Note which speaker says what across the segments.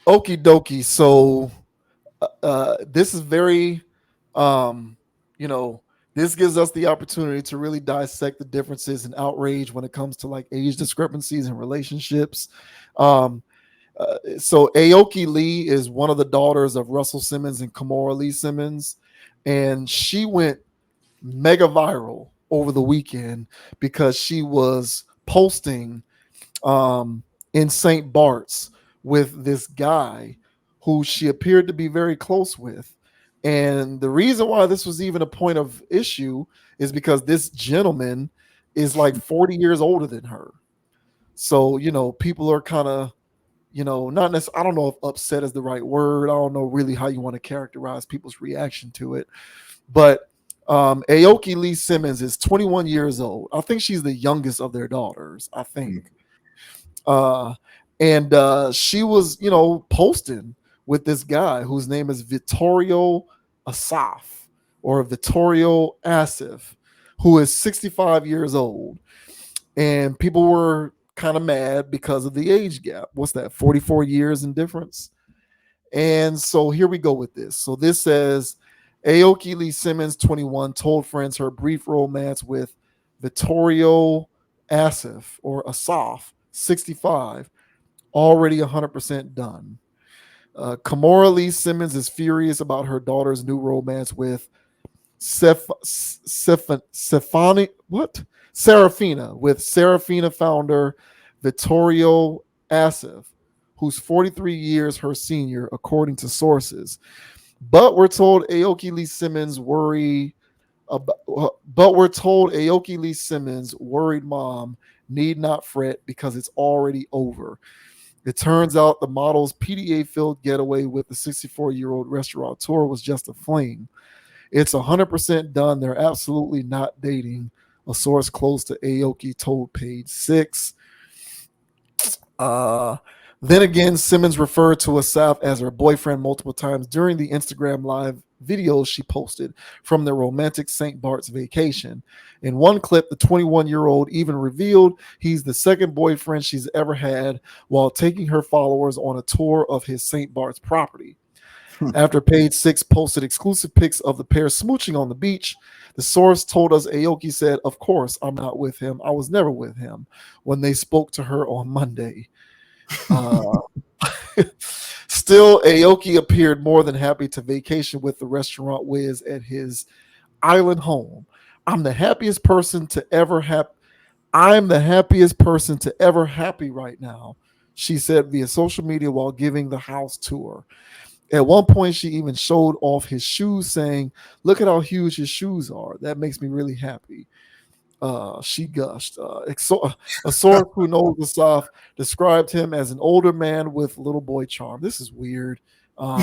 Speaker 1: Okie dokie. So this is very, um, you know, this gives us the opportunity to really dissect the differences and outrage when it comes to like age discrepancies in relationships. Um, so Aoki Lee is one of the daughters of Russell Simmons and Kamora Lee Simmons, and she went mega viral over the weekend because she was posting in St. Bart's with this guy who she appeared to be very close with. And the reason why this was even a point of issue is because this gentleman is like 40 years older than her. So, people are kind of, not necessarily, I don't know if upset is the right word. I don't know really how you want to characterize people's reaction to it. But Aoki Lee Simmons is 21 years old. I think she's the youngest of their daughters, I think. Uh, and she was, posting with this guy whose name is Vittorio Asaf or Vittorio Asif, who is 65 years old. And people were kind of mad because of the age gap. What's that, 44 years in difference? And so here we go with this. So this says Aoki Lee Simmons, 21, told friends her brief romance with Vittorio Asif or Asaf, 65, already 100% done. Kamora Lee Simmons is furious about her daughter's new romance with Serafina founder Vittorio Asif, who's 43 years her senior, according to sources. But we're told Aoki Lee Simmons worried mom need not fret because it's already over. It turns out the model's PDA filled getaway with the 64-year-old restaurateur was just a fling. It's 100% done. They're absolutely not dating, a source close to Aoki told Page Six. Uh, then again, Simmons referred to Asaf as her boyfriend multiple times during the Instagram live videos she posted from their romantic St. Bart's vacation. In one clip, the 21-year-old even revealed he's the second boyfriend she's ever had while taking her followers on a tour of his St. Bart's property. After Page Six posted exclusive pics of the pair smooching on the beach, the source told us Aoki said, "Of course, I'm not with him. I was never with him," when they spoke to her on Monday. Uh, Still, Aoki appeared more than happy to vacation with the restaurant whiz at his island home. I'm the happiest person to ever have. I'm the happiest person to ever happy right now, she said via social media while giving the house tour. At one point, she even showed off his shoes, saying, "Look at how huge his shoes are. That makes me really happy." She gushed. A source who knows the South described him as an older man with little boy charm. This is weird. Um,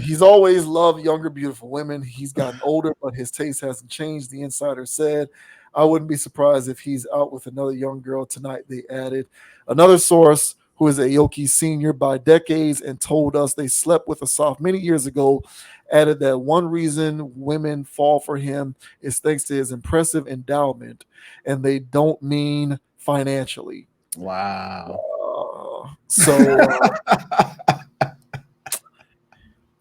Speaker 1: he's always loved younger, beautiful women. He's gotten older, but his taste hasn't changed, the insider said. I wouldn't be surprised if he's out with another young girl tonight, they added. Another source, who is Aoki's senior by decades and told us they slept with Asaf many years ago, added that one reason women fall for him is thanks to his impressive endowment, and they don't mean financially.
Speaker 2: Wow.
Speaker 1: So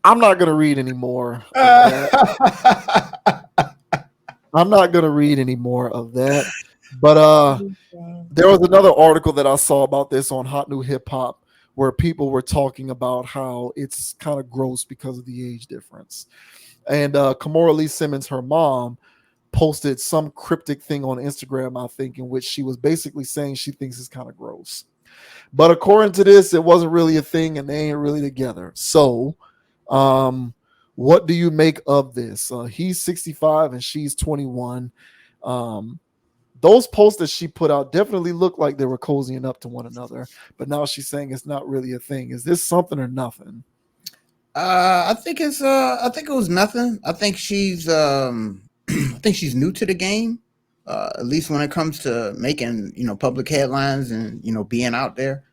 Speaker 1: I'm not going to read any more of that. I'm not going to read any more of that. But there was another article that I saw about this on Hot New Hip Hop where people were talking about how it's kind of gross because of the age difference. And Kamora Lee Simmons, her mom, posted some cryptic thing on Instagram, I think, in which she was basically saying she thinks it's kind of gross. But according to this, it wasn't really a thing and they ain't really together. So, um, what do you make of this? He's 65 and she's 21. Um, those posts that she put out definitely looked like they were cozying up to one another, but now she's saying it's not really a thing. Is this something or nothing?
Speaker 2: I think it was nothing. I think she's I think she's new to the game. At least when it comes to making, public headlines and, being out there.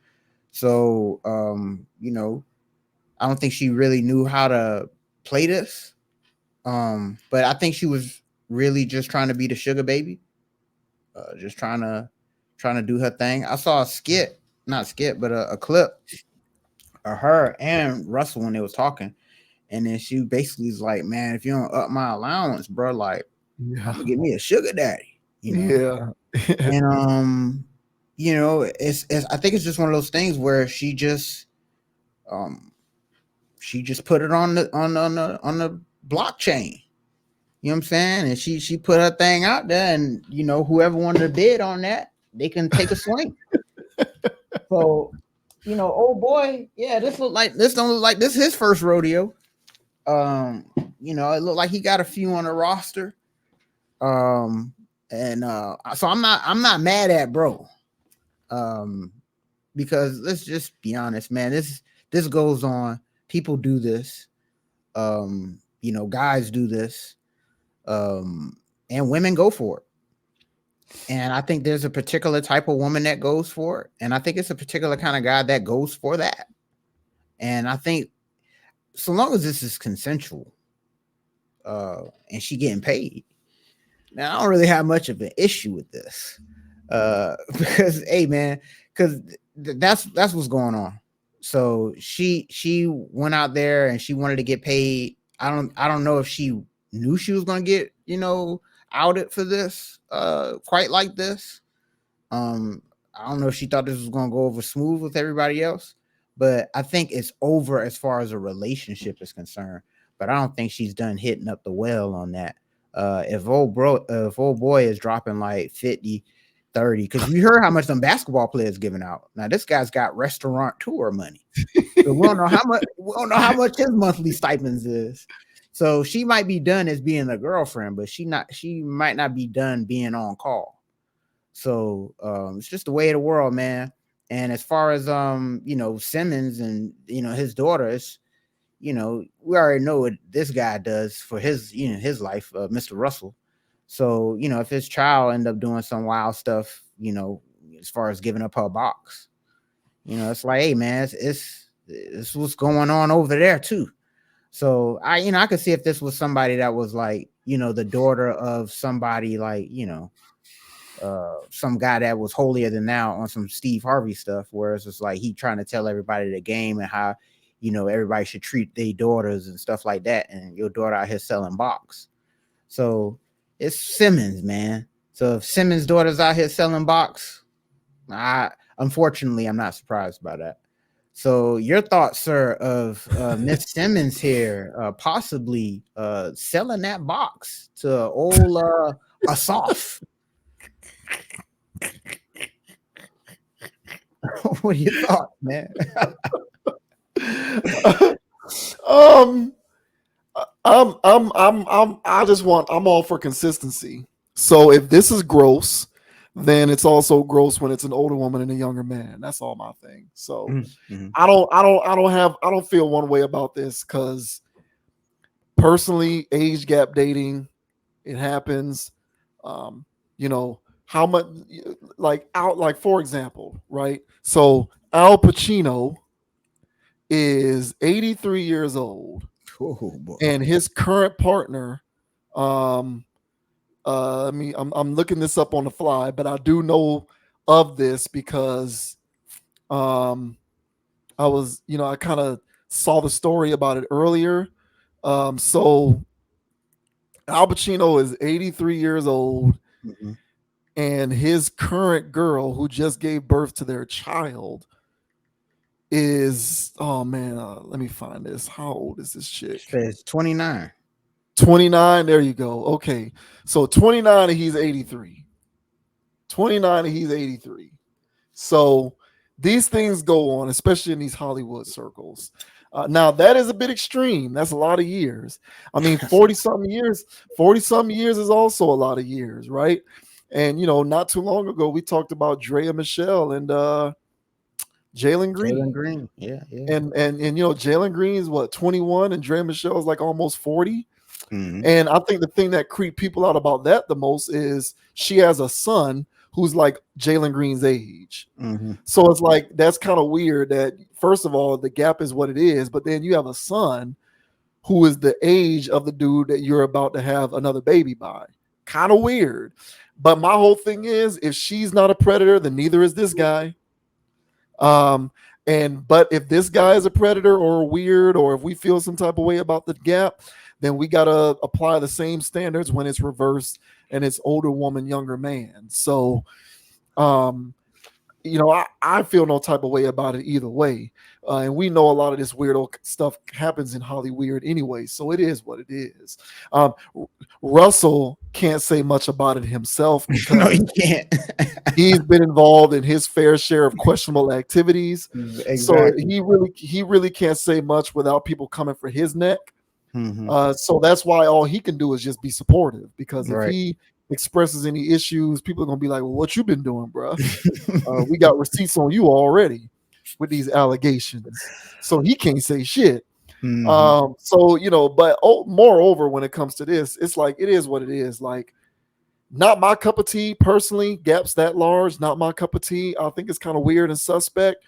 Speaker 2: So, I don't think she really knew how to play this. But I think she was really just trying to be the sugar baby. Just trying to do her thing. I saw a skit, not skit, but a clip her and Russell when they was talking, and then she basically was like, "Man, if you don't up my allowance, bro, like I'm
Speaker 1: Yeah.
Speaker 2: gonna get me a sugar daddy," you know.
Speaker 1: Yeah.
Speaker 2: And it's I think it's just one of those things where um she just put it on the blockchain. You know what I'm saying? And she put her thing out there, and whoever wanted to bid on that, they can take a swing. So, old boy, yeah, this don't look like this his first rodeo. Um, it looked like he got a few on the roster. Um, and so I'm not mad at bro. Um, because let's just be honest, man. This goes on. People do this. Guys do this. And women go for it. And I think there's a particular type of woman that goes for it. And I think it's a particular kind of guy that goes for that. And I think so long as this is consensual, and she getting paid, now I don't really have much of an issue with this. Because hey man, because that's what's going on. So she went out there and she wanted to get paid. I don't know if she knew she was gonna get outed for this quite like this. um I don't know if she thought this was gonna go over smooth with everybody else, but I think it's over as far as a relationship is concerned. But I don't think she's done hitting up the well on that. If old boy is dropping like 50, 30, because you heard how much some basketball players giving out. Now this guy's got restaurant tour money. So we don't know how much his monthly stipends is. So she might be done as being a girlfriend, but she might not be done being on call. So it's just the way of the world, man. And as far as Simmons and his daughters, we already know what this guy does for his life, Mr. Russell. So if his child end up doing some wild stuff, as far as giving up her box, it's like, hey man, it's what's going on over there too. So I could see if this was somebody that was like the daughter of somebody like some guy that was holier than thou on some Steve Harvey stuff, where it's just like he trying to tell everybody the game and how everybody should treat their daughters and stuff like that, and your daughter out here selling box. So it's Simmons, man. So if Simmons' daughter's out here selling box, unfortunately I'm not surprised by that. So your thoughts, sir, of Miss Simmons here possibly selling that box to old Asaf? What are your thoughts, man?
Speaker 1: um, I'm all for consistency. So if this is gross, then it's also gross when it's an older woman and a younger man. That's all my thing. So
Speaker 2: Mm-hmm.
Speaker 1: I don't feel one way about this because personally, age gap dating, it happens. Um, how much like for example, right? So Al Pacino is 83 years old,
Speaker 2: Oh boy.
Speaker 1: and his current partner, um, I'm looking this up on the fly, but I do know of this because um, I kind of saw the story about it earlier. So Al Pacino is 83 years old,
Speaker 2: Mm-hmm.
Speaker 1: and his current girl, who just gave birth to their child, is oh man, let me find this. How old is this chick?
Speaker 2: Says 29.
Speaker 1: 29. There you go. Okay, so 29 and he's 83. 29 and he's 83. So these things go on, especially in these Hollywood circles. Now that is a bit extreme. That's a lot of years. I mean, 40 something years, 40 something years is also a lot of years, right? And not too long ago we talked about Drea Michelle and Jalen
Speaker 2: Jalen
Speaker 1: Green.
Speaker 2: Green. Yeah, yeah.
Speaker 1: And Jalen Green is what, 21, and Drea Michelle is like almost 40.
Speaker 2: Mm-hmm.
Speaker 1: And I think the thing that creep people out about that the most is she has a son who's like Jalen Green's age.
Speaker 2: Mm-hmm.
Speaker 1: So it's like that's kind of weird that first of all the gap is what it is, but then you have a son who is the age of the dude that you're about to have another baby by. Kind of weird. But my whole thing is if she's not a predator, then neither is this guy. Um, but if this guy is a predator or weird, or if we feel some type of way about the gap, then we gotta apply the same standards when it's reversed and it's older woman, younger man. So um, I feel no type of way about it either way. And we know a lot of this weirdo stuff happens in Hollywood anyway, so it is what it is. Russell can't say much about it himself
Speaker 2: No,
Speaker 1: because
Speaker 2: you can't.
Speaker 1: he's been involved in his fair share of questionable activities. So
Speaker 2: Exactly.
Speaker 1: he really can't say much without people coming for his neck.
Speaker 2: Hmm.
Speaker 1: So that's why all he can do is just be supportive. Because if
Speaker 2: Right.
Speaker 1: he expresses any issues, people are gonna be like, "Well, what you been doing, bruh? We got receipts on you already with these allegations." So he can't say shit.
Speaker 2: Hmm.
Speaker 1: But moreover, when it comes to this, it's like it is what it is. Like, not my cup of tea personally. Gaps that large, not my cup of tea. I think it's kind of weird and suspect.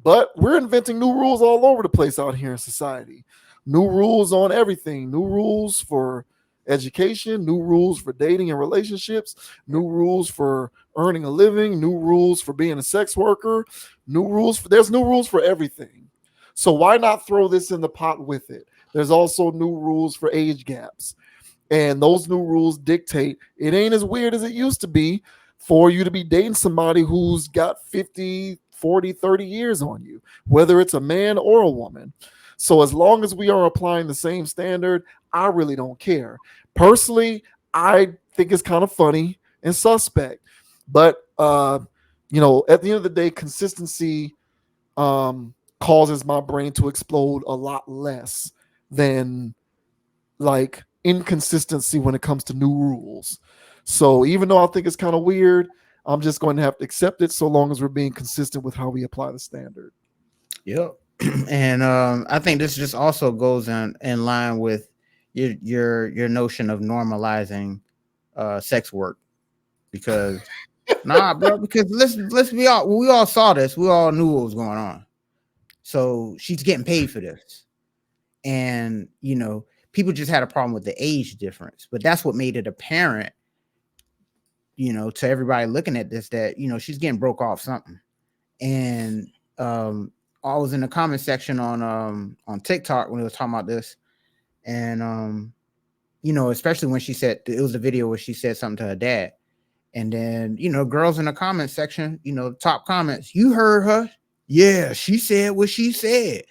Speaker 1: But we're inventing new rules all over the place out here in society. New rules on everything. New rules for education, new rules for dating and relationships, new rules for earning a living, new rules for being a sex worker, there's new rules for everything. So why not throw this in the pot with it? There's also new rules for age gaps. And those new rules dictate it ain't as weird as it used to be for you to be dating somebody who's got 50, 40, 30 years on you, whether it's a man or a woman. So as long as we are applying the same standard, I really don't care. Personally, I think it's kind of funny and suspect. But at the end of the day, consistency causes my brain to explode a lot less than like inconsistency when it comes to new rules. So even though I think it's kind of weird, I'm just going to have to accept it so long as we're being consistent with how we apply the standard.
Speaker 2: Yep. And I think this just also goes in line with your notion of normalizing sex work, because nah, bro, because let's be all, we all saw this, we all knew what was going on. So she's getting paid for this, and people just had a problem with the age difference, but that's what made it apparent, to everybody looking at this, that she's getting broke off something. And um I was in the comment section on TikTok when they was talking about this, and especially when she said it was a video where she said something to her dad, and then girls in the comment section, top comments, you heard her, yeah, she said what she said.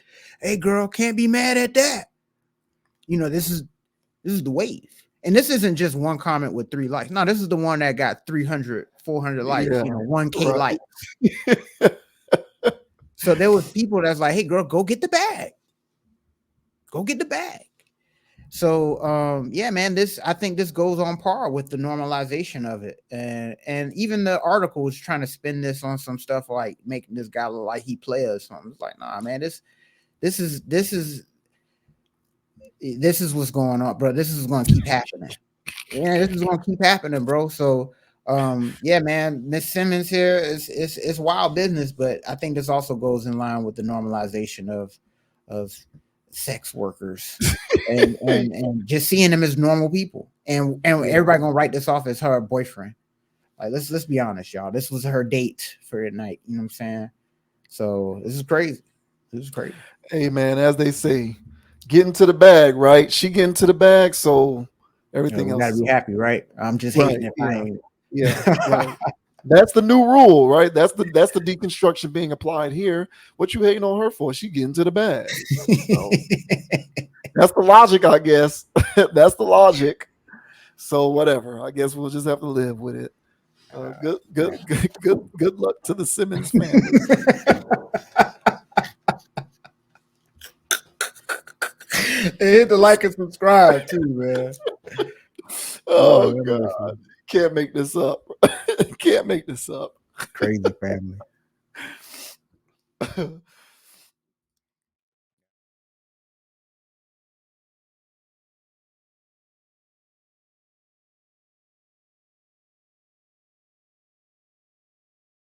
Speaker 2: Hey, girl, can't be mad at that. This is the wave. And this isn't just one comment with 3 likes. No, this is the one that got 300, 400 likes,
Speaker 1: Yeah,
Speaker 2: 1K
Speaker 1: right.
Speaker 2: likes. So there was people that's like, hey, girl, go get the bag. Go get the bag. So yeah, man, I think this goes on par with the normalization of it. And even the article was trying to spin this on some stuff like making this guy look like he play or something. It's like, nah, man, this is what's going on, bro. This is going to keep happening. Yeah, this is going to keep happening, bro. So yeah, man, Miss Simmons here is wild business, but I think this also goes in line with the normalization of sex workers, and just seeing them as normal people, and
Speaker 1: Yeah.
Speaker 2: everybody gonna write this off as her boyfriend. Like, let's be honest, y'all. This was her date for the night. You know what I'm saying? So this is crazy. This is crazy.
Speaker 1: Hey man, as they say, get into the bag, right? She get into the bag, so everything
Speaker 2: We
Speaker 1: else
Speaker 2: gotta
Speaker 1: is
Speaker 2: be happy, right? I'm just
Speaker 1: right.
Speaker 2: hating if I
Speaker 1: Yeah,
Speaker 2: ain't.
Speaker 1: yeah, right. That's the new rule, right? That's the deconstruction being applied here. What you hating on her for? She get into the bag. So that's the logic, I guess. That's the logic. So whatever. I guess we'll just have to live with it. Good luck to the Simmons family.
Speaker 2: Hit the like and subscribe too, man.
Speaker 1: Oh
Speaker 2: Lord have
Speaker 1: God,
Speaker 2: mercy.
Speaker 1: can't make this up. Can't make this up.
Speaker 2: Crazy family.